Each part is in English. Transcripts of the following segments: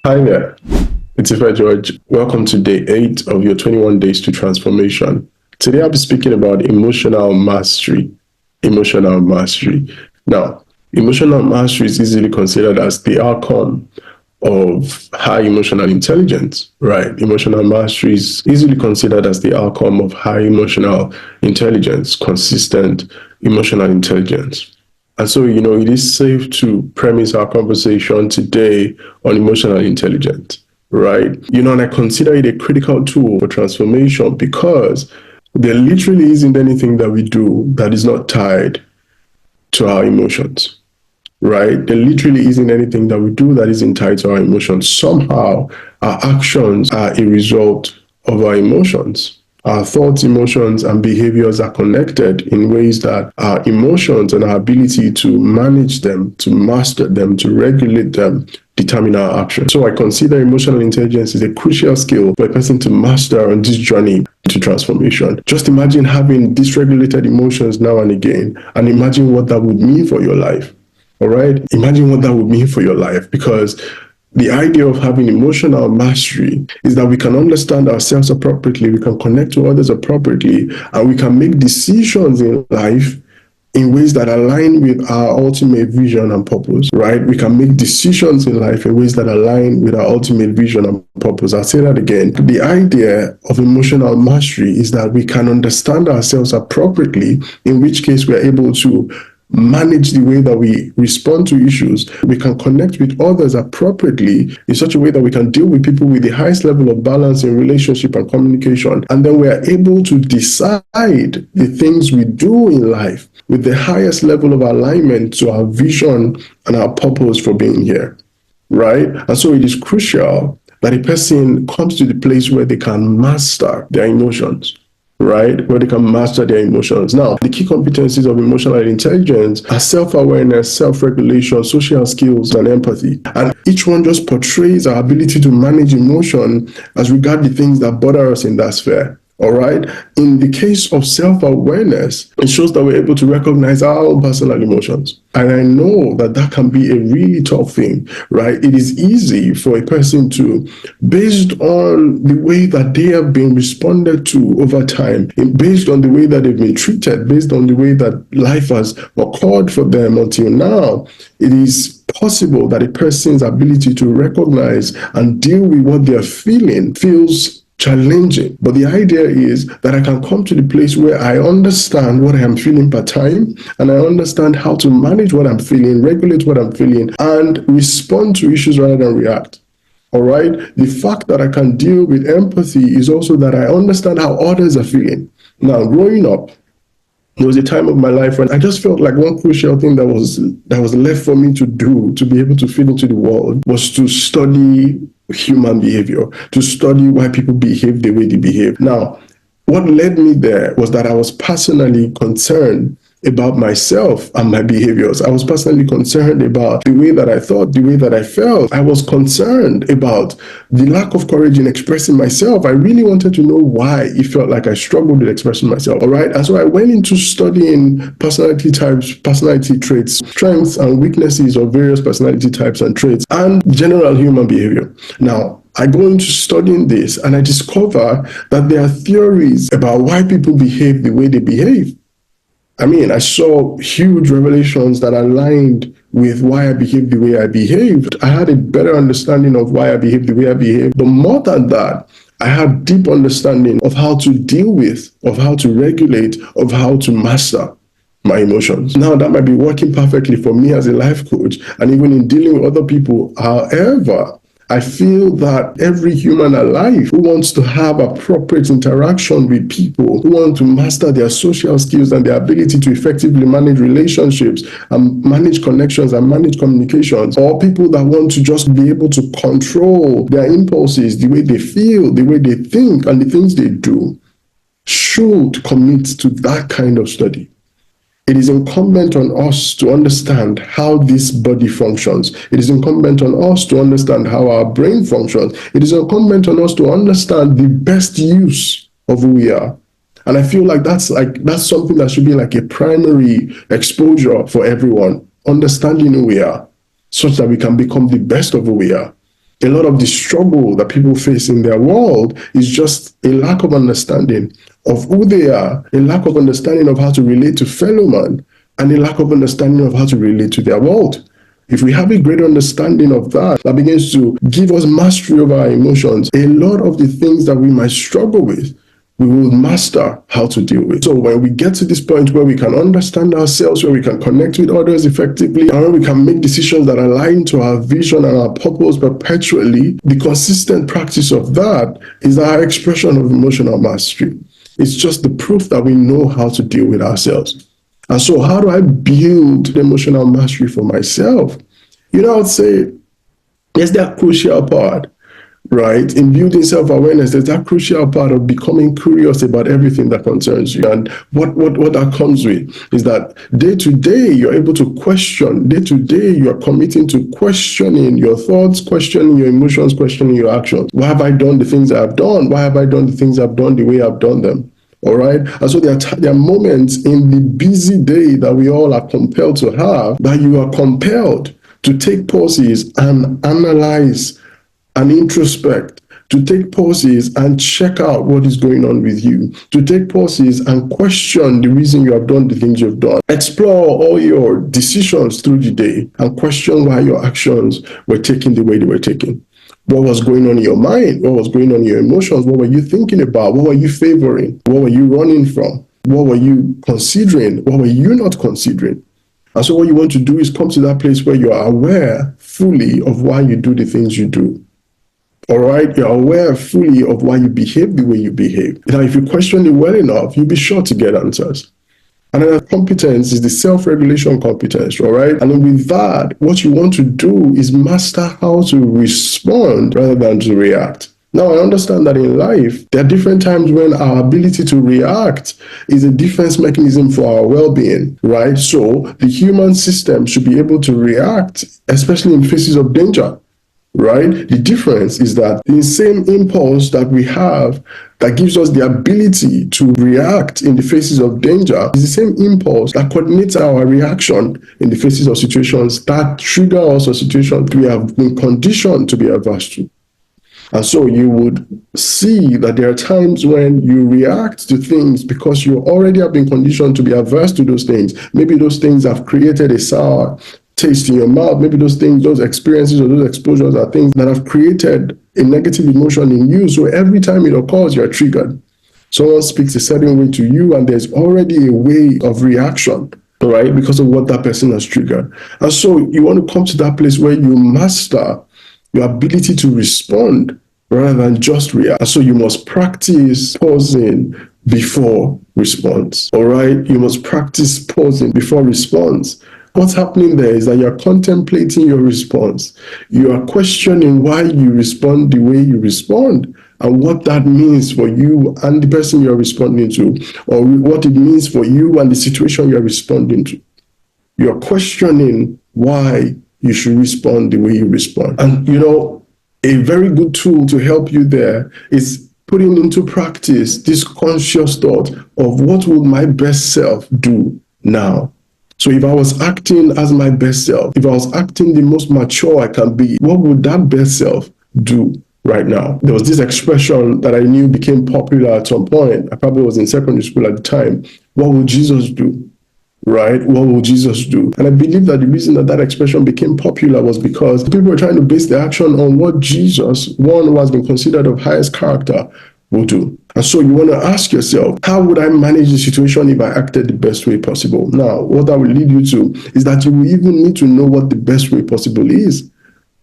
Hi there, it's Ife George. Welcome to day 8 of your 21 Days to Transformation. Today I'll be speaking about emotional mastery. Emotional mastery. Now, emotional mastery is easily considered as the outcome of high emotional intelligence, right? Emotional mastery is easily considered as the outcome of high emotional intelligence, consistent emotional intelligence. And so, it is safe to premise our conversation today on emotional intelligence, right? And I consider it a critical tool for transformation because there literally isn't anything that we do that is not tied to our emotions, right? There literally isn't anything that we do that isn't tied to our emotions. Somehow, our actions are a result of our emotions. Our thoughts, emotions, and behaviors are connected in ways that our emotions and our ability to manage them, to master them, to regulate them, determine our actions. So I consider emotional intelligence is a crucial skill for a person to master on this journey to transformation. Just imagine having dysregulated emotions now and again, and imagine what that would mean for your life. All right? Imagine what that would mean for your life, because the idea of having emotional mastery is that we can understand ourselves appropriately, we can connect to others appropriately, and we can make decisions in life in ways that align with our ultimate vision and purpose, right? We can make decisions in life in ways that align with our ultimate vision and purpose. I'll say that again. The idea of emotional mastery is that we can understand ourselves appropriately, in which case we are able to manage the way that we respond to issues. We can connect with others appropriately in such a way that we can deal with people with the highest level of balance in relationship and communication. And then we are able to decide the things we do in life with the highest level of alignment to our vision and our purpose for being here, right? And so it is crucial that a person comes to the place where they can master their emotions, right? Where they can master their emotions. Now, the key competencies of emotional intelligence are self-awareness, self-regulation, social skills, and empathy. And each one just portrays our ability to manage emotion as regard the things that bother us in that sphere. All right. In the case of self-awareness, it shows that we're able to recognize our own personal emotions. And I know that that can be a really tough thing, right? It is easy for a person to, based on the way that they have been responded to over time, based on the way that they've been treated, based on the way that life has occurred for them until now, it is possible that a person's ability to recognize and deal with what they're feeling feels challenging. But the idea is that I can come to the place where I understand what I am feeling per time, and I understand how to manage what I'm feeling, regulate what I'm feeling, and respond to issues rather than react. All right? The fact that I can deal with empathy is also that I understand how others are feeling. Now, growing up, there was a time of my life when I just felt like one crucial thing that was left for me to do to be able to fit into the world was to study human behavior, to study why people behave the way they behave. Now, what led me there was that I was personally concerned about myself and my behaviors. I was personally concerned about the way that I thought, the way that I felt. I was concerned about the lack of courage in expressing myself. I really wanted to know why it felt like I struggled with expressing myself, all right? And so I went into studying personality types, personality traits, strengths and weaknesses of various personality types and traits, and general human behavior. Now, I go into studying this and I discover that there are theories about why people behave the way they behave. I mean, I saw huge revelations that aligned with why I behaved the way I behaved. I had a better understanding of why I behaved the way I behaved. But more than that, I had deep understanding of how to deal with, of how to regulate, of how to master my emotions. Now, that might be working perfectly for me as a life coach and even in dealing with other people. However, I feel that every human alive who wants to have appropriate interaction with people, who want to master their social skills and their ability to effectively manage relationships and manage connections and manage communications, or people that want to just be able to control their impulses, the way they feel, the way they think, and the things they do, should commit to that kind of study. It is incumbent on us to understand how this body functions. It is incumbent on us to understand how our brain functions. It is incumbent on us to understand the best use of who we are. And I feel like that's something that should be like a primary exposure for everyone, understanding who we are, such that we can become the best of who we are. A lot of the struggle that people face in their world is just a lack of understanding of who they are, a lack of understanding of how to relate to fellow man, and a lack of understanding of how to relate to their world. If we have a great understanding of that, that begins to give us mastery over our emotions, a lot of the things that we might struggle with, we will master how to deal with. So when we get to this point where we can understand ourselves, where we can connect with others effectively, and where we can make decisions that align to our vision and our purpose perpetually, the consistent practice of that is our expression of emotional mastery. It's just the proof that we know how to deal with ourselves. And so how do I build emotional mastery for myself? I would say there's that crucial part, right? In building self-awareness, there's that crucial part of becoming curious about everything that concerns you. And what that comes with is that day to day, you're able to question. Day to day, you're committing to questioning your thoughts, questioning your emotions, questioning your actions. Why have I done the things I've done? Why have I done the things I've done the way I've done them? All right. And so there are moments in the busy day that we all are compelled to have that you are compelled to take pauses and analyze and introspect, to take pauses and check out what is going on with you, to take pauses and question the reason you have done the things you've done. Explore all your decisions through the day and question why your actions were taken the way they were taken. What was going on in your mind? What was going on in your emotions? What were you thinking about? What were you favoring? What were you running from? What were you considering? What were you not considering? And so what you want to do is come to that place where you are aware fully of why you do the things you do. All right, you're aware fully of why you behave the way you behave. Now, if you question it well enough, you'll be sure to get answers. Another competence is the self-regulation competence, all right? And then with that, what you want to do is master how to respond rather than to react. Now, I understand that in life, there are different times when our ability to react is a defense mechanism for our well-being, right? So the human system should be able to react, especially in faces of danger. Right? The difference is that the same impulse that we have that gives us the ability to react in the faces of danger is the same impulse that coordinates our reaction in the faces of situations that trigger us or situations we have been conditioned to be averse to. And so you would see that there are times when you react to things because you already have been conditioned to be averse to those things. Maybe those things have created a sour taste in your mouth. Maybe those things, those experiences or those exposures are things that have created a negative emotion in you. So every time it occurs, you're triggered. Someone speaks a certain way to you and there's already a way of reaction, right? Because of what that person has triggered. And so you want to come to that place where you master your ability to respond rather than just react. And so you must practice pausing before response, all right? You must practice pausing before response. What's happening there is that you're contemplating your response. You are questioning why you respond the way you respond and what that means for you and the person you're responding to, or what it means for you and the situation you're responding to. You're questioning why you should respond the way you respond. And, a very good tool to help you there is putting into practice this conscious thought of what will my best self do now? So if I was acting as my best self, if I was acting the most mature I can be, what would that best self do right now? There was this expression that I knew became popular at some point. I probably was in secondary school at the time. What would Jesus do? Right? What will Jesus do? And I believe that the reason that that expression became popular was because people were trying to base their action on what Jesus, one who has been considered of highest character, will do. And so you want to ask yourself, how would I manage the situation if I acted the best way possible? Now, what that will lead you to is that you will even need to know what the best way possible is.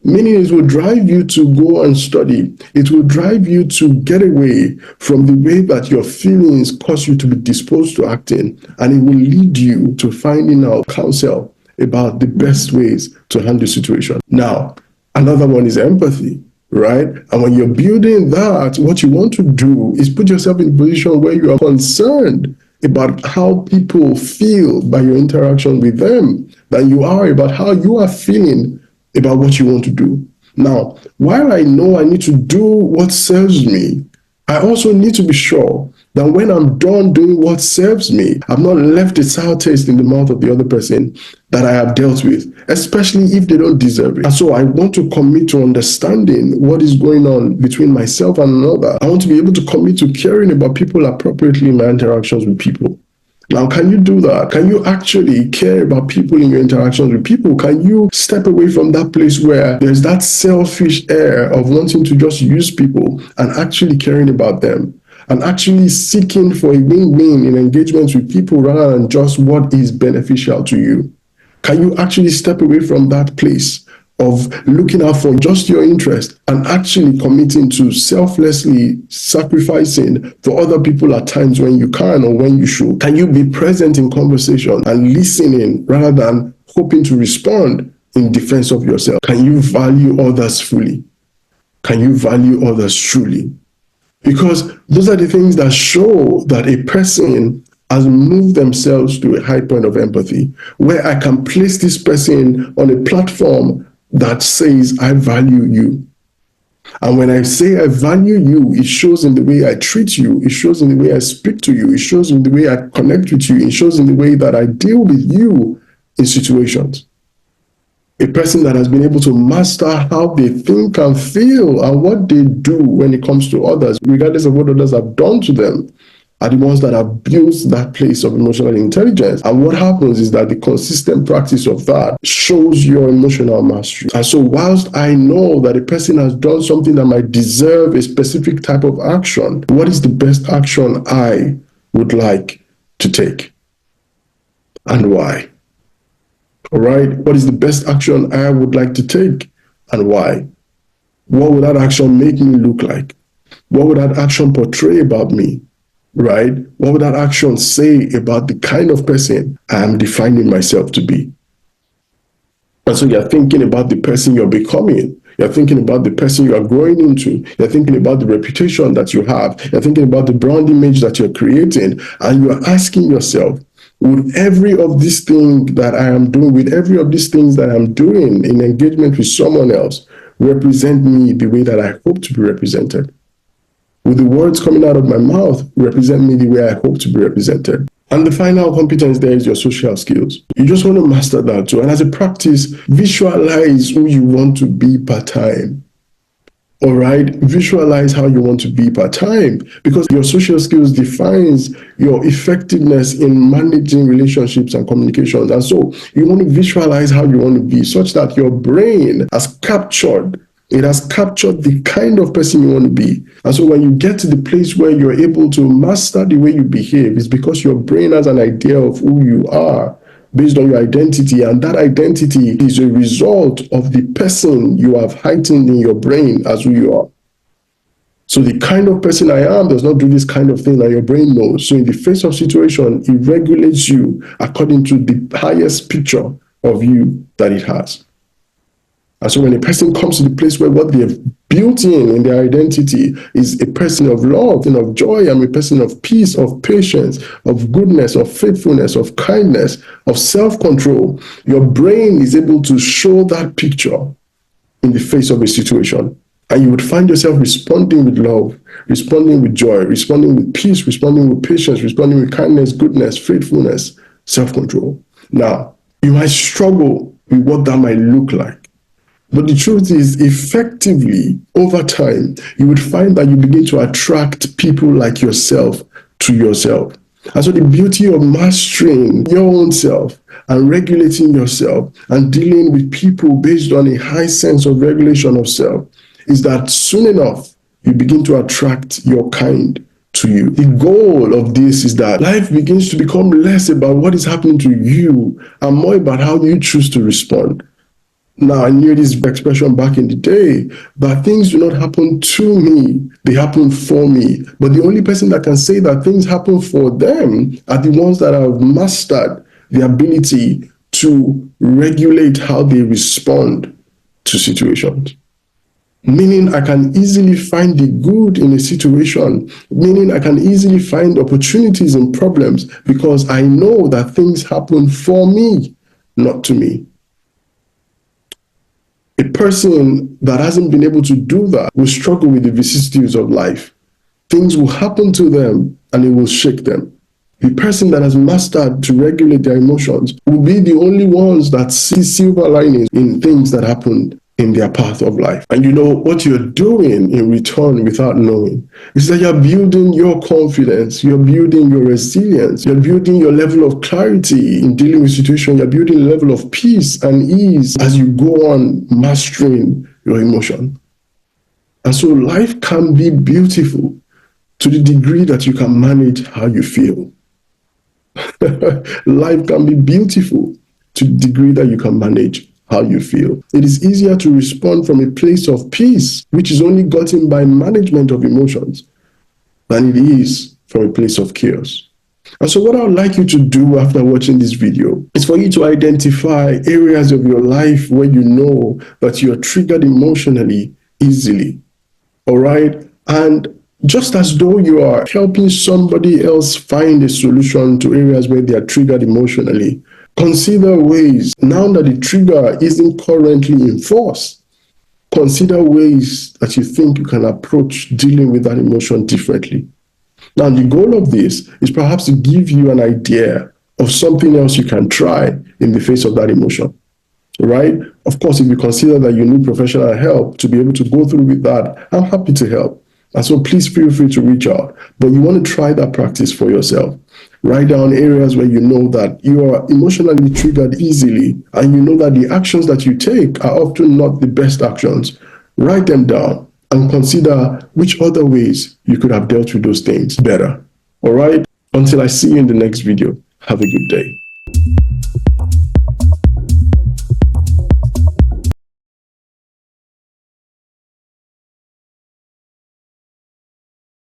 Meaning it will drive you to go and study. It will drive you to get away from the way that your feelings cause you to be disposed to acting. And it will lead you to finding out counsel about the best ways to handle the situation. Now, another one is empathy, right? And when you're building that, what you want to do is put yourself in a position where you are concerned about how people feel by your interaction with them than you are about how you are feeling about what you want to do. Now, while I know I need to do what serves me, I also need to be sure That when I'm done doing what serves me, I've not left a sour taste in the mouth of the other person that I have dealt with, especially if they don't deserve it. And so I want to commit to understanding what is going on between myself and another. I want to be able to commit to caring about people appropriately in my interactions with people. Now, can you do that? Can you actually care about people in your interactions with people? Can you step away from that place where there's that selfish air of wanting to just use people and actually caring about them and actually seeking for a win-win in engagements with people rather than just what is beneficial to you? Can you actually step away from that place of looking out for just your interest and actually committing to selflessly sacrificing for other people at times when you can or when you should? Can you be present in conversation and listening rather than hoping to respond in defense of yourself? Can you value others fully? Can you value others truly? Because those are the things that show that a person has moved themselves to a high point of empathy, where I can place this person on a platform that says, I value you. And when I say I value you, it shows in the way I treat you, it shows in the way I speak to you, it shows in the way I connect with you, it shows in the way that I deal with you in situations. A person that has been able to master how they think and feel and what they do when it comes to others, regardless of what others have done to them, are the ones that have built that place of emotional intelligence. And what happens is that the consistent practice of that shows your emotional mastery. And so whilst I know that a person has done something that might deserve a specific type of action, what is the best action I would like to take? And why? All right, what is the best action I would like to take and why? What would that action make me look like? What would that action portray about me? Right? What would that action say about the kind of person I am defining myself to be? And so you're thinking about the person you're becoming. You're thinking about the person you are growing into. You're thinking about the reputation that you have. You're thinking about the brand image that you're creating. And you're asking yourself, would every of these things that I am doing, with every of these things that I'm doing in engagement with someone else, represent me the way that I hope to be represented? Will the words coming out of my mouth represent me the way I hope to be represented? And the final competence there is your social skills. You just want to master that too. And as a practice, visualize who you want to be part time. All right, visualize how you want to be part time, because your social skills defines your effectiveness in managing relationships and communications. And so you want to visualize how you want to be such that your brain has captured the kind of person you want to be. And so when you get to the place where you're able to master the way you behave, it's because your brain has an idea of who you are based on your identity, and that identity is a result of the person you have heightened in your brain as who you are. So the kind of person I am does not do this kind of thing that your brain knows. So in the face of situation, it regulates you according to the highest picture of you that it has. And so when a person comes to the place where what they've built in their identity is a person of love and of joy, I'm a person of peace, of patience, of goodness, of faithfulness, of kindness, of self-control, your brain is able to show that picture in the face of a situation. And you would find yourself responding with love, responding with joy, responding with peace, responding with patience, responding with kindness, goodness, faithfulness, self-control. Now, you might struggle with what that might look like. But the truth is, effectively, over time, you would find that you begin to attract people like yourself to yourself. And so the beauty of mastering your own self and regulating yourself and dealing with people based on a high sense of regulation of self is that soon enough, you begin to attract your kind to you. The goal of this is that life begins to become less about what is happening to you and more about how you choose to respond. Now, I knew this expression back in the day, but things do not happen to me, they happen for me. But the only person that can say that things happen for them are the ones that have mastered the ability to regulate how they respond to situations. Meaning I can easily find the good in a situation, meaning I can easily find opportunities in problems because I know that things happen for me, not to me. A person that hasn't been able to do that will struggle with the vicissitudes of life. things will happen to them and it will shake them. The person that has mastered to regulate their emotions will be the only ones that see silver linings in things that happen in their path of life. And you know what you're doing in return without knowing is that you're building your confidence, you're building your resilience, you're building your level of clarity in dealing with situations, you're building a level of peace and ease as you go on mastering your emotion. And so life can be beautiful to the degree that you can manage how you feel. Life can be beautiful to the degree that you can manage how you feel. It is easier to respond from a place of peace, which is only gotten by management of emotions, than it is from a place of chaos. And so what I would like you to do after watching this video is for you to identify areas of your life where you know that you are triggered emotionally easily. All right? And just as though you are helping somebody else find a solution to areas where they are triggered emotionally, consider ways, now that the trigger isn't currently in force, consider ways that you think you can approach dealing with that emotion differently. Now, the goal of this is perhaps to give you an idea of something else you can try in the face of that emotion. Right? Of course, if you consider that you need professional help to be able to go through with that, I'm happy to help. And so please feel free to reach out. But you want to try that practice for yourself. Write down areas where you know that you are emotionally triggered easily and you know that the actions that you take are often not the best actions. Write them down and consider which other ways you could have dealt with those things better. All right? Until I see you in the next video, have a good day.